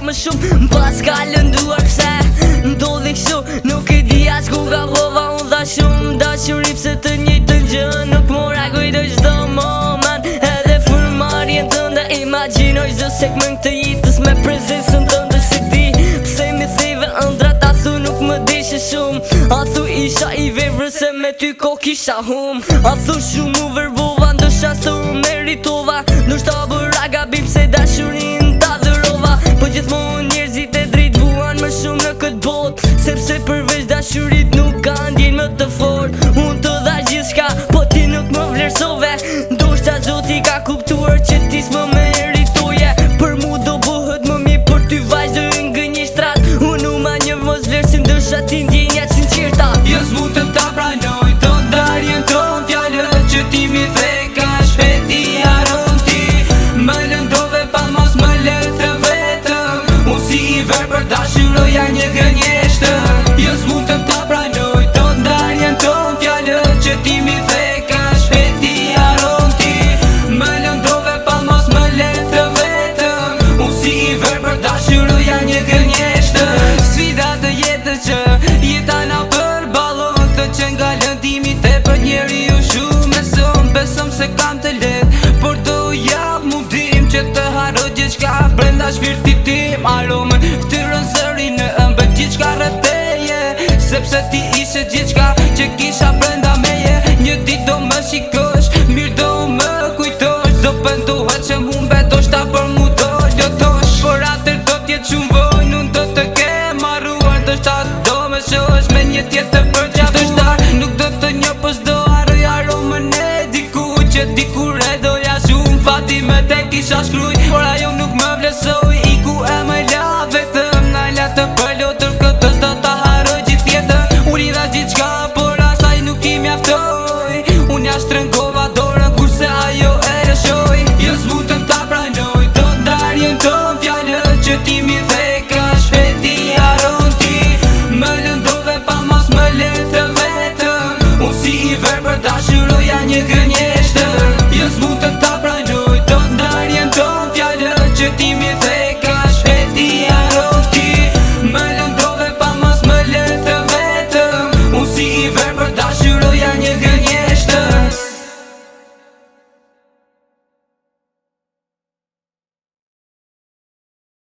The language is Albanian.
pak më shumë. M'pas ka lënduar pse ndodhi kështu, nuk e di as ku ka vova. Unë dha shumë dashuri pse të njëjtën gjë nuk mora kujtë çdo moment. Edhe frymarrjen tënde imagjinoj çdo segment të jetës me prezencën tënde. Se di pse më theve ëndrat, a thu nuk më deshe shumë, a thu isha i vevrë se me ty ko kisha hum. A thu shumë u verbova, ndësha së u meritova, ndoshta bëra gabim se dashurin ta dhërova. Po gjithmonë njerëzit e drejt vuan më shumë në këtë botë, sepse përveç dashurit nuk ka ndjenjë më të fortë. Unë të dha gjithçka, po ti nuk më vlerësove. Ndoshta Zoti ka kuptuar që ti s'më meritoje. Për mu do bëhet më mirë, për ty vajzë ngënjeshtrat. Unë u ma një mos vlerësim, ndësha ti ndjenjat sinqerta. Jo s'mutëm ta pranoj të ndarjen ton fjallët që ti mi the ka shpeti haron ti. Më lëndove pa mos më letë vetëm, unë si i verë për dashuroja një gënjeshtër. Jo s'mutëm ta pranoj të ndarjen ton fjallët që ti mi the ka shpeti haron ti. Më lëndove pa mos më letë vetëm, unë si i verë për dashuroja një gënjeshtër. Sfida të jetës që jeta na përballon, të që nga lëndimi te për njeri u shumë e son. Besom se kam të letë, por do jap mundim që të haroj gjithçka brenda shpirtit tim. Aromën ftyrën zërin në ëmbët gjithçka rreth teje, sepse ti ishe gjithçka që kisha brenda meje. Një ditë do më shikosh, mirë do më kujtosh, do pëndohet që mumbe do shta për mu do ljotosh. Por atër do t'jetë shumë vojnë, unë do të kem arruar, do shta do më shosh me një tjetër për gjaduar. Nuk do të një pës do arroj aromën e diku, që dikur e doja shumë fati me te kisha shkruj. Por ajo nuk më vlesoj, iku e më la vetëm, na la të përlotër këtës do ta haroj gjithë jetën. Unë i dha gjithçka, por asaj nuk i mjaftoj, unë ja shtrëngova dorën kurse ajo e lëshoj. Jo s'mutëm ta pranoj të ndarjen ton fjallët që ti mi the ka shpeti haron ti. Më lëndove pa mos më letë vetëm, unë si i verë për dashuroja një